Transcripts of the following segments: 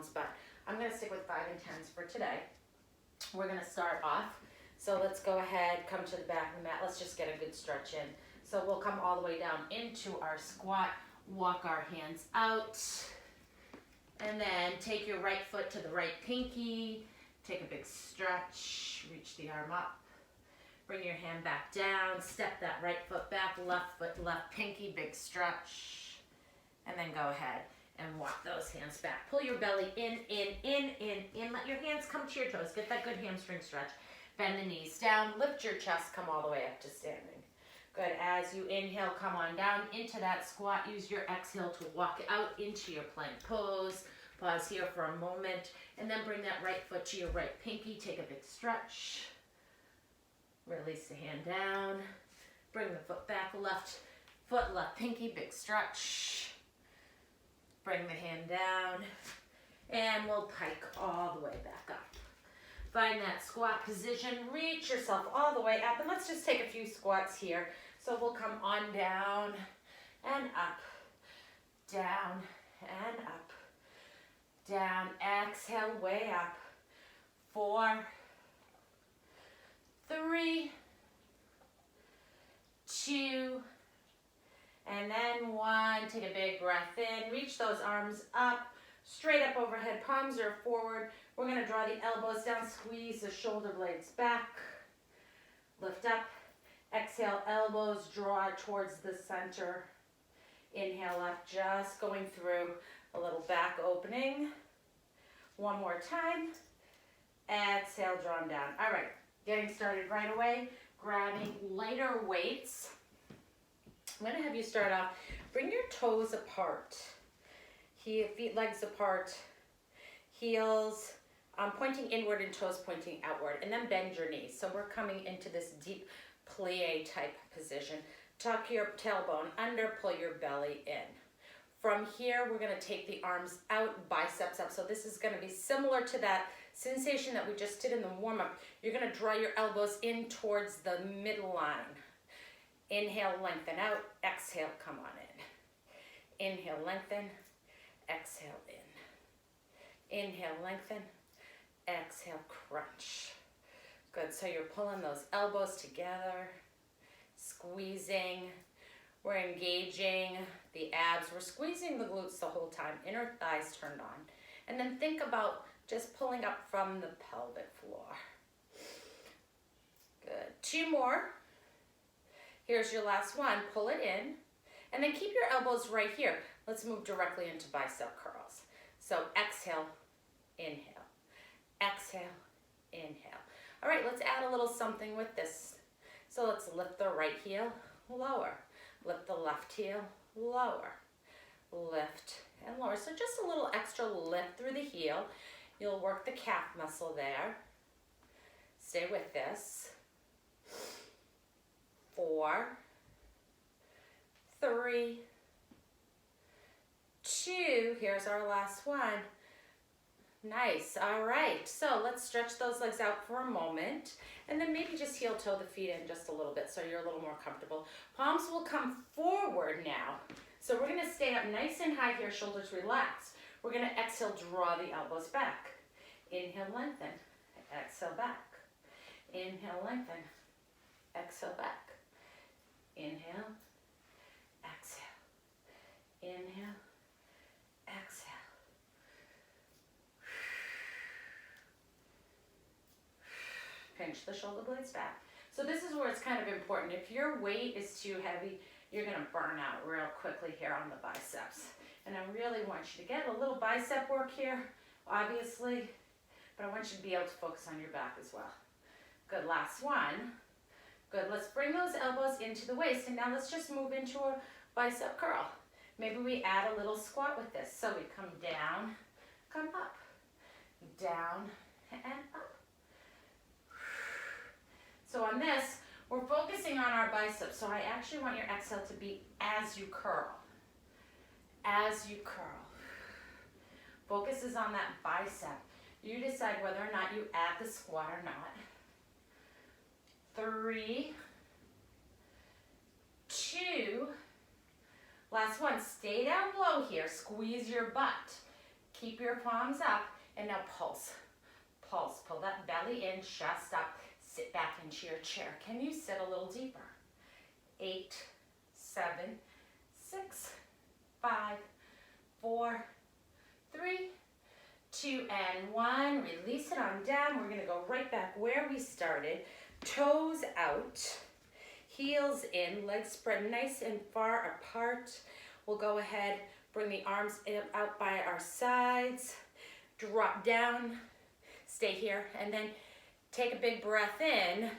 but I'm going to stick with 5 and 10s for today. We're going to start off. So let's go ahead, come to the back of the mat. Let's just get a good stretch in. So we'll come all the way down into our squat, walk our hands out, and then take your right foot to the right pinky, take a big stretch, reach the arm up, bring your hand back down, step that right foot back, left foot, left pinky, big stretch, and then go ahead and walk those hands back. Pull your belly in, let your hands come to your toes, get that good hamstring stretch. Bend the knees down, lift your chest, come all the way up to standing. Good, as you inhale, come on down into that squat. Use your exhale to walk out into your plank pose. Pause here for a moment, and then bring that right foot to your right pinky. Take a big stretch. Release the hand down. Bring the foot back, left foot, left pinky, big stretch. Bring the hand down, and we'll pike all the way back up. Find that squat position, reach yourself all the way up, and let's just take a few squats here. So we'll come on down and up, down and up, down, exhale, way up. 4, 3, 2, and then 1. Take a big breath in, reach those arms up, straight up overhead, palms are forward. We're going to draw the elbows down, squeeze the shoulder blades back, lift up, exhale, elbows draw towards the center. Inhale up, just going through a little back opening. One more time. Exhale, draw them down. All right, getting started right away, grabbing lighter weights. I'm going to have you start off, bring your toes apart, feet, legs apart, heels pointing inward and toes pointing outward, and then bend your knees. So we're coming into this deep plie type position. Tuck your tailbone under, pull your belly in. From here, we're going to take the arms out, biceps up. So this is going to be similar to that sensation that we just did in the warm-up. You're going to draw your elbows in towards the midline. Inhale, lengthen out. Exhale, come on in. Inhale, lengthen. Exhale, in. Inhale, lengthen. Exhale, crunch. Good, so you're pulling those elbows together, squeezing. We're engaging the abs. We're squeezing the glutes the whole time, inner thighs turned on. And then think about just pulling up from the pelvic floor. Good, 2 more. Here's your last one, pull it in. And then keep your elbows right here. Let's move directly into bicep curls. So exhale, inhale. Exhale, inhale. All right, let's add a little something with this. So let's lift the right heel, lower. Lift the left heel, lower. Lift and lower. So just a little extra lift through the heel. You'll work the calf muscle there. Stay with this. 4, 3, 2. Here's our last one. Nice. All right. So let's stretch those legs out for a moment, and then maybe just heel toe the feet in just a little bit so you're a little more comfortable. Palms will come forward now. So we're going to stay up nice and high here, shoulders relaxed. We're going to exhale, draw the elbows back. Inhale, lengthen. Exhale, back. Inhale, lengthen. Exhale, back. Inhale, exhale. Inhale, exhale. Pinch the shoulder blades back. So this is where it's kind of important. If your weight is too heavy, you're going to burn out real quickly here on the biceps. And I really want you to get a little bicep work here, obviously, but I want you to be able to focus on your back as well. Good, last one. Good, let's bring those elbows into the waist, and now let's just move into a bicep curl. Maybe we add a little squat with this. So we come down, come up, down, and up. So on this, we're focusing on our biceps. So I actually want your exhale to be as you curl. As you curl. Focus is on that bicep. You decide whether or not you add the squat or not. 3, 2, last one. Stay down low here. Squeeze your butt. Keep your palms up, and now pulse. Pulse, pull that belly in, chest up, sit back into your chair. Can you sit a little deeper? 8, 7, 6, 5, 4, 3, 2, and 1. Release it on down. We're gonna go right back where we started. Toes out, heels in, legs spread nice and far apart. We'll go ahead, bring the arms out by our sides, drop down, stay here, and then take a big breath in,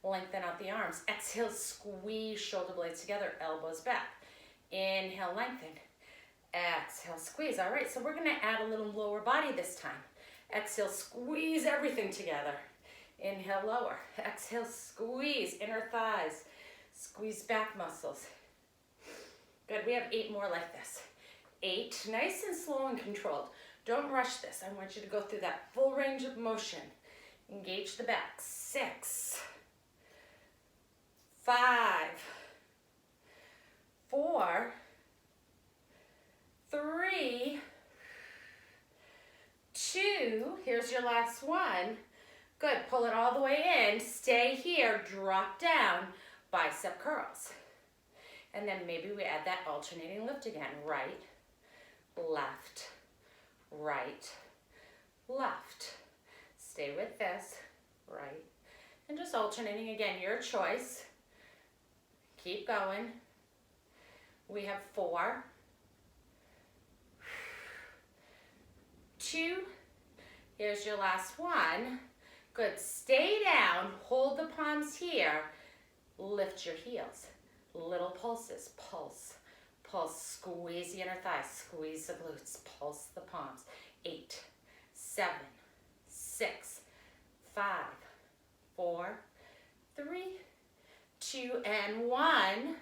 lengthen out the arms. Exhale, squeeze shoulder blades together, elbows back. Inhale, lengthen. Exhale, squeeze. All right, so we're gonna add a little lower body this time. Exhale, squeeze everything together. Inhale, lower. Exhale, squeeze inner thighs. Squeeze back muscles. Good, we have 8 more like this. 8, nice and slow and controlled. Don't rush this. I want you to go through that full range of motion. Engage the back. 6, 5, 4, 3, 2, here's your last one. Good, pull it all the way in, stay here, drop down, bicep curls. And then maybe we add that alternating lift again. Right, left, right, left. Stay with this, right, and just alternating again, your choice. Keep going. We have 4, 2, here's your last one. Good, stay down, hold the palms here, lift your heels. Little pulses, pulse, pulse, squeeze the inner thighs, squeeze the glutes, pulse the palms. 8, 7, 6, 5, 4, 3, 2, and 1.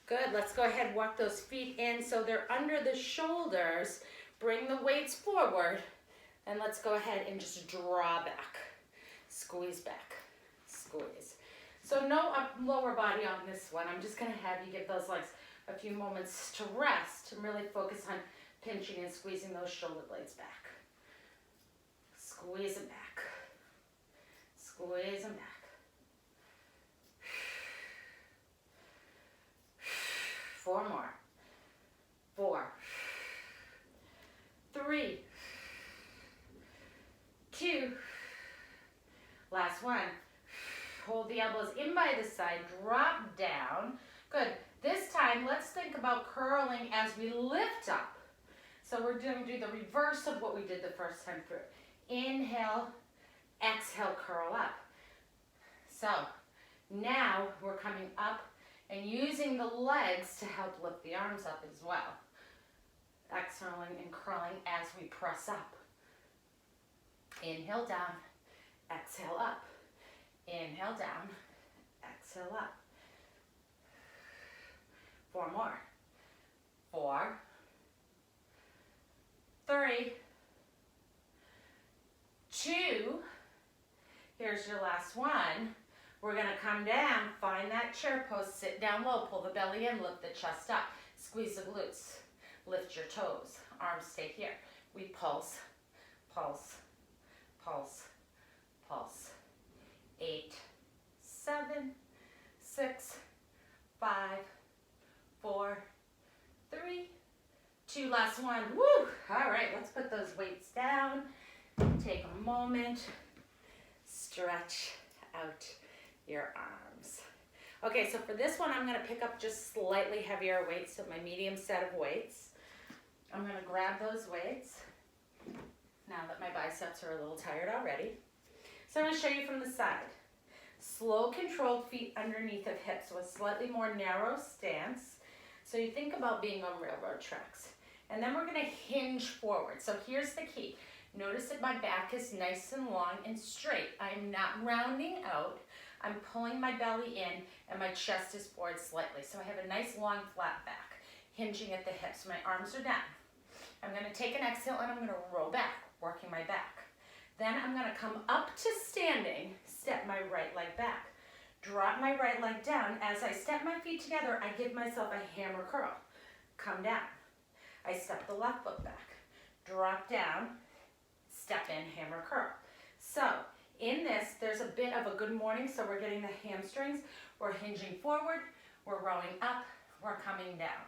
Good, let's go ahead and walk those feet in so they're under the shoulders. Bring the weights forward, and let's go ahead and just draw back. Squeeze back, squeeze. So no lower body on this one. I'm just gonna have you give those legs a few moments to rest and really focus on pinching and squeezing those shoulder blades back. Squeeze them back, squeeze them back. 4 more, 4, 3, 2, last one. Hold the elbows in by the side, drop down. Good. This time, let's think about curling as we lift up. So we're going to do the reverse of what we did the first time through. Inhale, exhale, curl up. So now we're coming up and using the legs to help lift the arms up as well. Exhaling and curling as we press up. Inhale down, exhale up. Inhale down, exhale up. 4 more. 4, 3, 2. Here's your last one. We're gonna come down, find that chair pose, sit down low, pull the belly in, lift the chest up, squeeze the glutes, lift your toes, arms stay here. We pulse, pulse, pulse, pulse. 8, 7, 6, 5, 4, 3, 2, last one. Woo! All right, let's put those weights down. Take a moment, stretch out your arms. Okay, so for this one, I'm gonna pick up just slightly heavier weights, so my medium set of weights. I'm gonna grab those weights, now that my biceps are a little tired already. So I'm gonna show you from the side. Slow, controlled feet underneath of hips, so a slightly more narrow stance. So you think about being on railroad tracks. And then we're gonna hinge forward. So here's the key. Notice that my back is nice and long and straight. I'm not rounding out. I'm pulling my belly in and my chest is forward slightly. So I have a nice long flat back, hinging at the hips. My arms are down. I'm gonna take an exhale and I'm gonna roll back, working my back. Then I'm gonna come up to standing, step my right leg back. Drop my right leg down. As I step my feet together, I give myself a hammer curl. Come down. I step the left foot back. drop down, step in, hammer curl. So in this, there's a bit of a good morning, so we're getting the hamstrings, we're hinging forward, we're rowing up, we're coming down.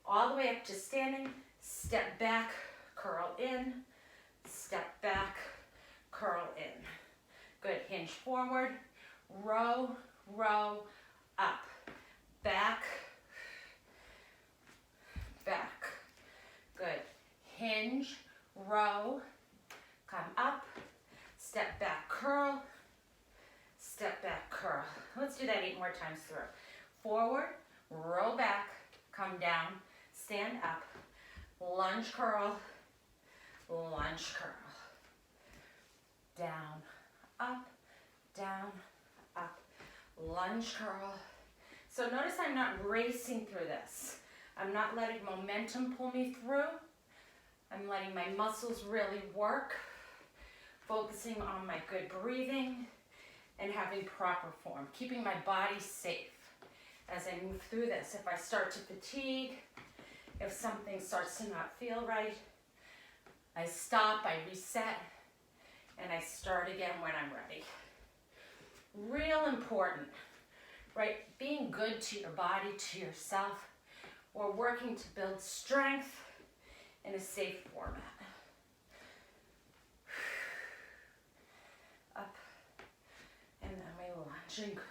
All the way up to standing, step back, curl in, step back, curl in. Good, hinge forward, row, row, up, back, back. Good, hinge, row, come up, step back, curl, step back, curl. Let's do that 8 more times through. Forward, row back, come down, stand up, lunge, curl, lunge, curl. Down, up, lunge, curl. So notice I'm not racing through this. I'm not letting momentum pull me through. I'm letting my muscles really work, focusing on my good breathing and having proper form, keeping my body safe as I move through this. If I start to fatigue, if something starts to not feel right, I stop, I reset, and I start again when I'm ready. Real important, right? Being good to your body, to yourself. We're working to build strength in a safe format. Up, and then we lunge and curl.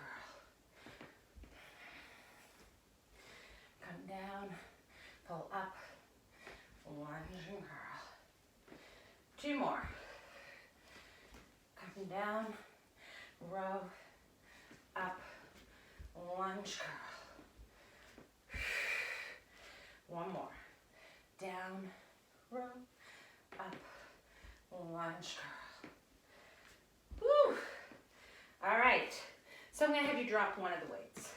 Come down, pull up, lunge and curl. 2 more. Come down, row, up, lunge, curl. 1 more. Down, row, up, lunge, curl. Woo! All right. So I'm going to have you drop one of the weights.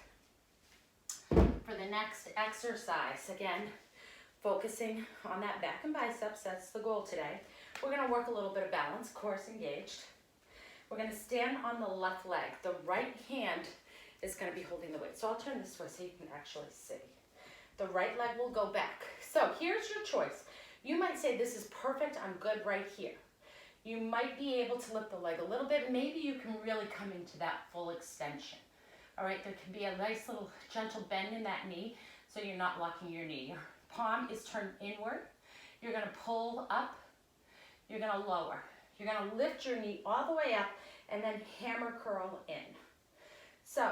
For the next exercise, again, focusing on that back and biceps, that's the goal today. We're going to work a little bit of balance, core engaged. We're going to stand on the left leg. The right hand is going to be holding the weight. So I'll turn this way so you can actually see. The right leg will go back. So here's your choice. You might say, this is perfect, I'm good right here. You might be able to lift the leg a little bit. Maybe you can really come into that full extension. All right, there can be a nice little gentle bend in that knee so you're not locking your knee. Your palm is turned inward. You're going to pull up. You're going to lower. You're going to lift your knee all the way up and then hammer curl in. So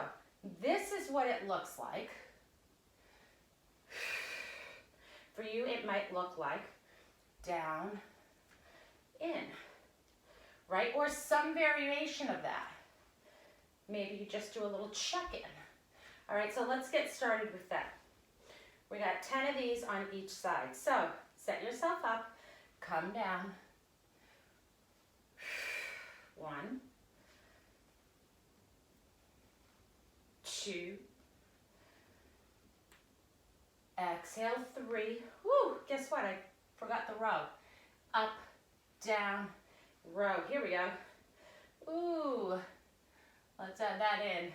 this is what it looks like. For you, it might look like down, in, right? Or some variation of that. Maybe you just do a little check-in. All right, so let's get started with that. We got 10 of these on each side. So set yourself up, come down. 1, 2, exhale, 3. Woo, guess what? I forgot the row. Up, down, row. Here we go. Ooh, let's add that in.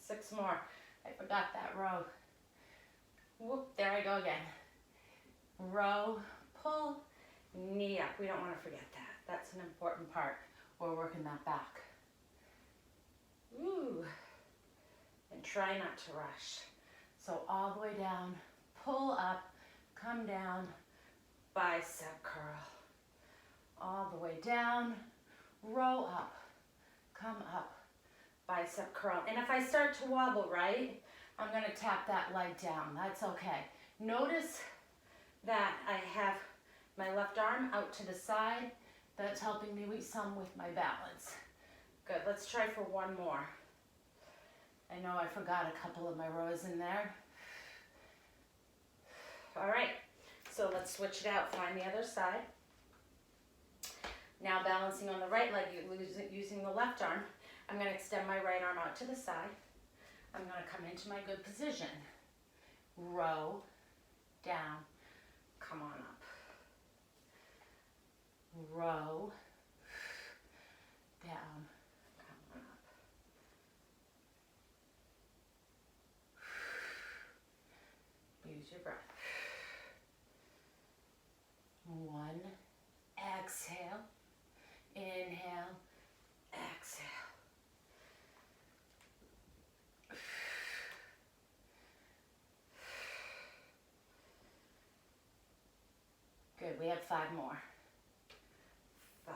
6 more. I forgot that row. Whoop, there I go again. Row, pull, knee up. We don't want to forget that. That's an important part. We're working that back. Ooh, and try not to rush. So all the way down, pull up, come down, bicep curl. All the way down, row up, come up, bicep curl. And if I start to wobble, right, I'm going to tap that leg down. That's okay. Notice that I have my left arm out to the side. That's helping me with my balance. Good. Let's try for 1 more. I know I forgot a couple of my rows in there. All right. So let's switch it out. Find the other side. Now balancing on the right leg, using the left arm, I'm going to extend my right arm out to the side. I'm going to come into my good position. Row, down, come on up. Row, down, come on up. Use your breath. 5 more. 5.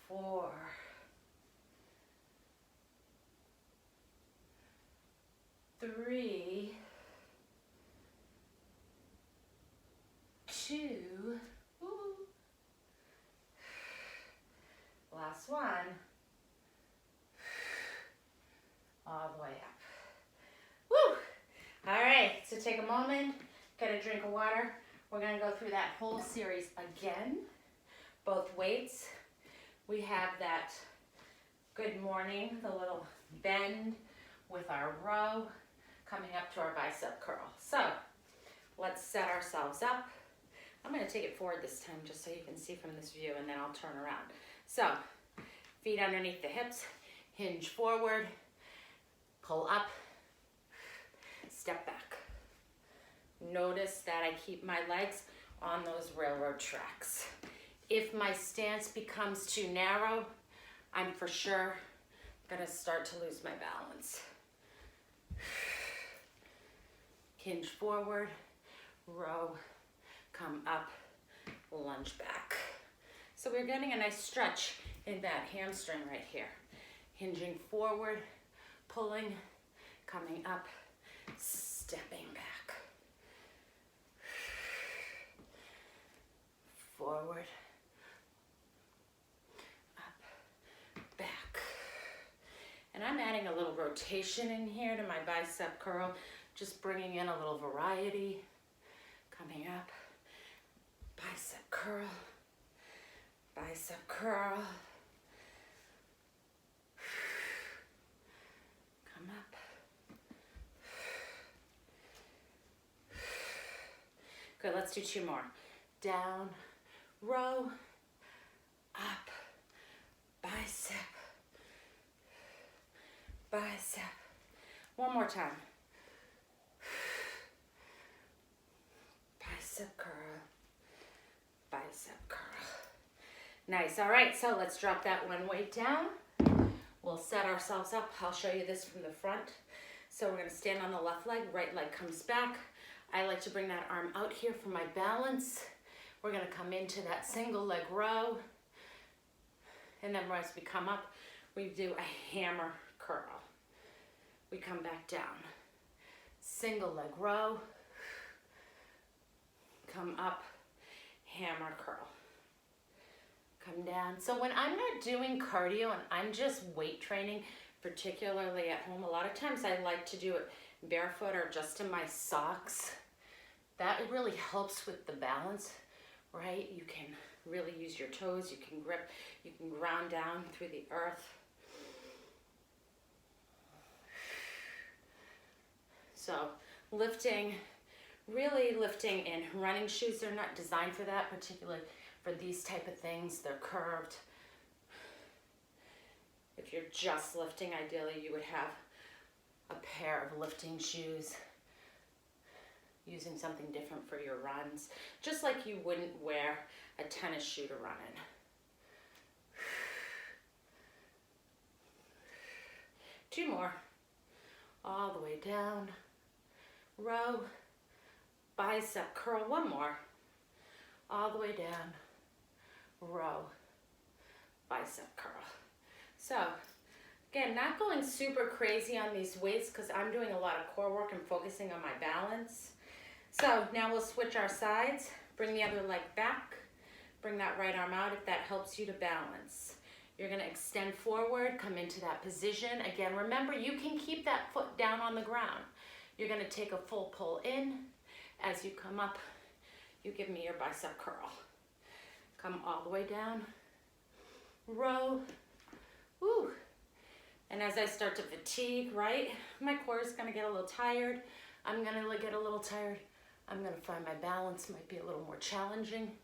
4. 3. 2. Ooh. Last one. All the way up. Woo! All right, so take a moment, get a drink of water. We're gonna go through that whole series again, both weights. We have that good morning, the little bend with our row coming up to our bicep curl. So let's set ourselves up. I'm gonna take it forward this time just so you can see from this view, and then I'll turn around. So feet underneath the hips, hinge forward, pull up, step back. Notice that I keep my legs on those railroad tracks. If my stance becomes too narrow, I'm for sure gonna start to lose my balance. Hinge forward, row, come up, lunge back. So we're getting a nice stretch in that hamstring right here. Hinging forward, pulling, coming up, stepping back. Forward, up, back. And I'm adding a little rotation in here to my bicep curl, just bringing in a little variety. Coming up, bicep curl, bicep curl. Come up. Good, let's do 2 more. Down, row, up, bicep, bicep. One more time. Bicep curl, bicep curl. Nice, all right, so let's drop that one weight down. We'll set ourselves up. I'll show you this from the front. So we're gonna stand on the left leg, right leg comes back. I like to bring that arm out here for my balance. We're gonna come into that single leg row. And then as we come up, we do a hammer curl. We come back down. Single leg row. Come up, hammer curl. Come down. So when I'm not doing cardio and I'm just weight training, particularly at home, a lot of times I like to do it barefoot or just in my socks. That really helps with the balance, right? You can really use your toes, you can grip, you can ground down through the earth. So lifting, really lifting in running shoes, they're not designed for that, particularly for these type of things. They're curved. If you're just lifting, ideally you would have a pair of lifting shoes, using something different for your runs, just like you wouldn't wear a tennis shoe to run in. 2 more. All the way down. Row. Bicep curl. 1 more. All the way down. Row. Bicep curl. So, again, not going super crazy on these weights because I'm doing a lot of core work and focusing on my balance. So now we'll switch our sides. Bring the other leg back. Bring that right arm out if that helps you to balance. You're gonna extend forward, come into that position. Again, remember, you can keep that foot down on the ground. You're gonna take a full pull in. As you come up, you give me your bicep curl. Come all the way down. Row. Woo. And as I start to fatigue, right, my core is gonna get a little tired. I'm gonna get a little tired. I'm gonna find my balance might be a little more challenging.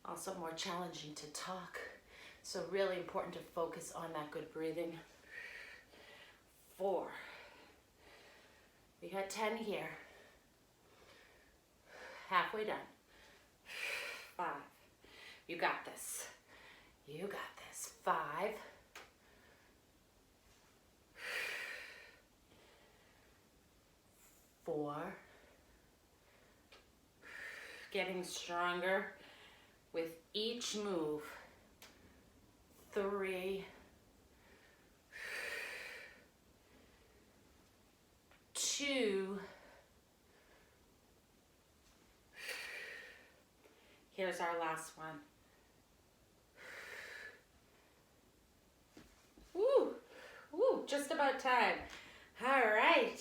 Also more challenging to talk. So really important to focus on that good breathing. 4. We got 10 here. Halfway done. 5. You got this. You got this. 5. 4. Getting stronger with each move. 3. 2. Here's our last one. Woo, woo, just about time. All right,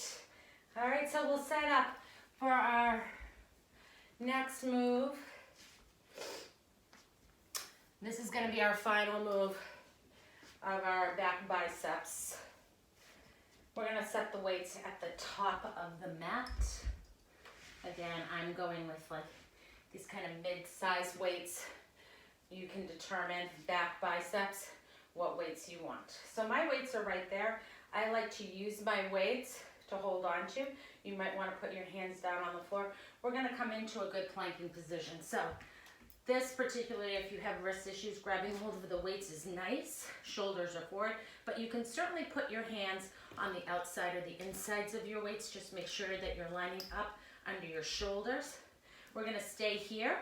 so we'll set up for our next move. This is gonna be our final move of our back biceps. We're gonna set the weights at the top of the mat. Again, I'm going with like these kind of mid-sized weights. You can determine back biceps, what weights you want. So my weights are right there. I like to use my weights to hold on to. You might want to put your hands down on the floor. We're going to come into a good planking position. So this particularly, if you have wrist issues, grabbing hold of the weights is nice. Shoulders are forward, but you can certainly put your hands on the outside or the insides of your weights. Just make sure that you're lining up under your shoulders. We're going to stay here.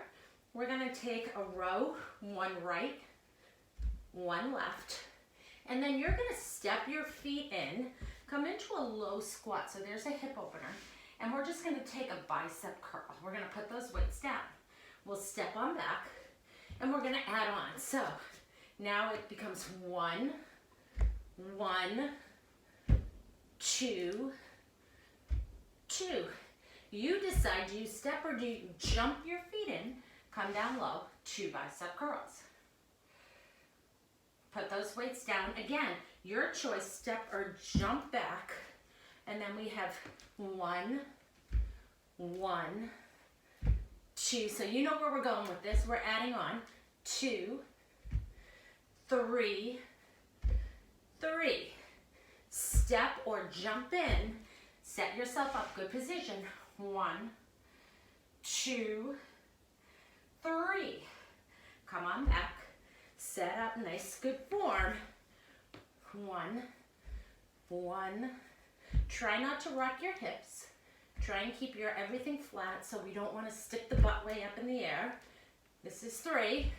We're going to take a row, 1 right, 1 left, and then you're going to step your feet in, come into a low squat. So there's a hip opener, and we're just going to take a bicep curl. We're going to put those weights down. We'll step on back, and we're going to add on. So now it becomes 1, 1, 2, 2. You decide, do you step or do you jump your feet in, come down low, 2 bicep curls. Put those weights down. Again, your choice, step or jump back. And then we have 1, 1, 2. So you know where we're going with this. We're adding on 2, 3, 3. Step or jump in. Set yourself up, good position. 1, 2, 3. Come on back. Set up, nice, good form. 1, 1. Try not to rock your hips. Try and keep your everything flat so we don't want to stick the butt way up in the air. This is 3.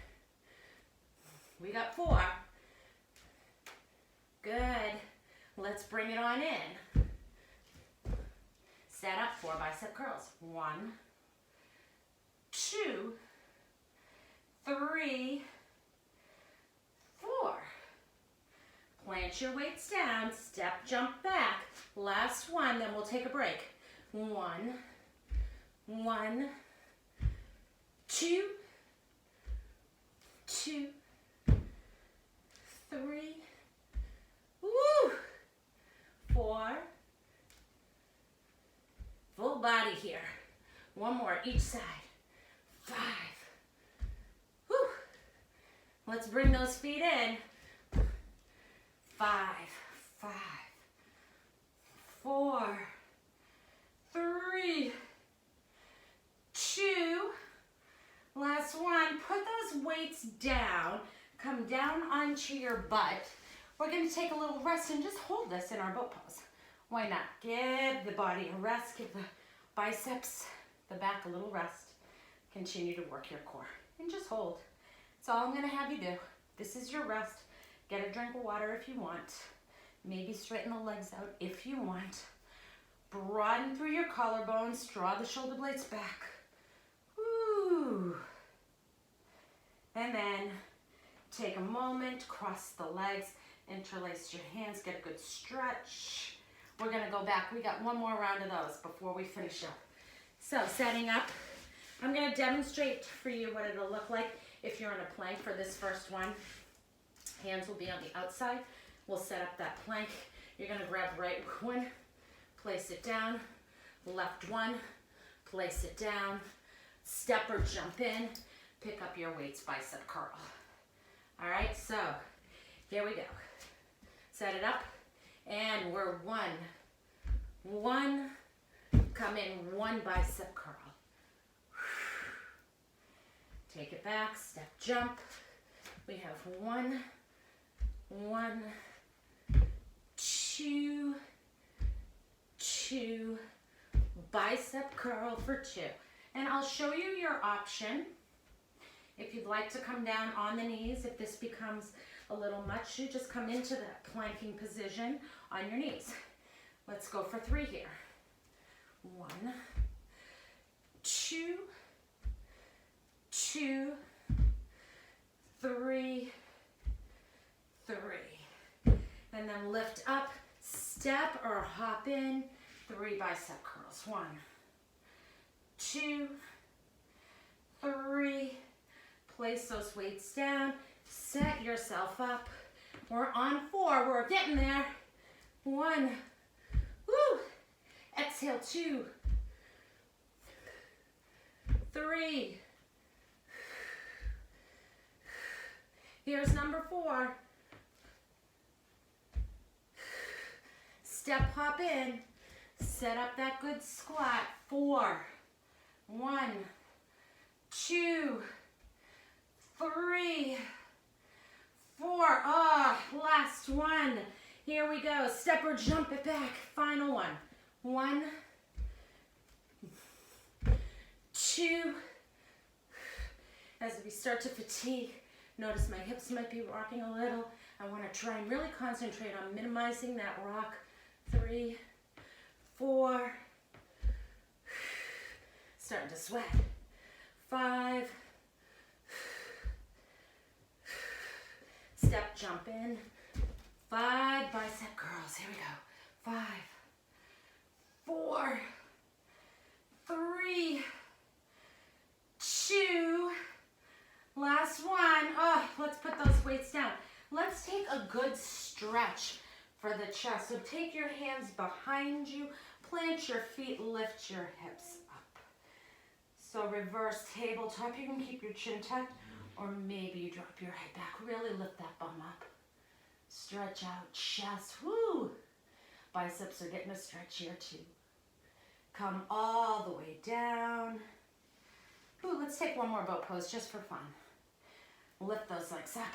We got 4. Good. Let's bring it on in. Set up 4 bicep curls. 1, 2, 3, 4. Plant your weights down, step, jump back. Last one, then we'll take a break. 1, 1, 2, 2, 3, woo, 4. Full body here. 1 more each side. 5. Woo. Let's bring those feet in. 5, 5, 4, 3, 2. Last one. Put those weights down. Come down onto your butt. We're going to take a little rest and just hold this in our boat pose. Why not? Give the body a rest. Give the biceps, the back a little rest. Continue to work your core. And just hold. That's all I'm going to have you do. This is your rest. Get a drink of water if you want. Maybe straighten the legs out if you want. Broaden through your collarbones. Draw the shoulder blades back. Woo. And then take a moment. Cross the legs. Interlace your hands. Get a good stretch. We're going to go back. We got 1 more round of those before we finish up. So setting up. I'm going to demonstrate for you what it'll look like if you're in a plank for this first one. Hands will be on the outside. We'll set up that plank. You're going to grab right one, place it down, left one, place it down, step or jump in, pick up your weights, bicep curl. All right, so here we go. Set it up, and we're 1, 1, come in, 1 bicep curl. Take it back, step, jump. We have 1, 1, 2, 2, bicep curl for 2. And I'll show you your option. If you'd like to come down on the knees, if this becomes a little much, you just come into that planking position on your knees. Let's go for 3 here. 1, 2, 2, 3, 3. And then lift up, step or hop in, 3 bicep curls. 1, 2, 3. Place those weights down, set yourself up. We're on 4, we're getting there. 1, woo. Exhale, 2, 3. Here's number 4. Step, hop in, set up that good squat. 4, 1, 2, 3, 4. Last one. Here we go. Step or jump it back. Final one. 1, 2. As we start to fatigue, notice my hips might be rocking a little. I want to try and really concentrate on minimizing that rock. 3, 4. Starting to sweat. 5. Step, jump in. 5 bicep curls. Here we go. 5, 4, 3, 2. Last one. Let's put those weights down. Let's take a good stretch for the chest. So take your hands behind you, plant your feet, lift your hips up. So reverse tabletop. You can keep your chin tucked, or maybe you drop your head back. Really lift that bum up. Stretch out, chest. Woo! Biceps are getting a stretch here too. Come all the way down. Ooh, let's take one more boat pose just for fun. Lift those legs up,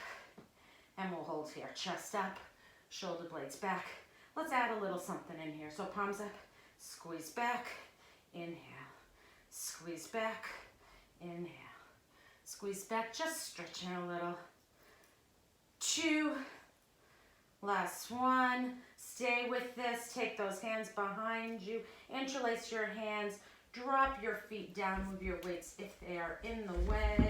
and we'll hold here. Chest up, shoulder blades back. Let's add a little something in here. So palms up, squeeze back, inhale. Squeeze back, inhale. Squeeze back, just stretching a little. 2, last one. Stay with this. Take those hands behind you. Interlace your hands. Drop your feet down. Move your weights if they are in the way.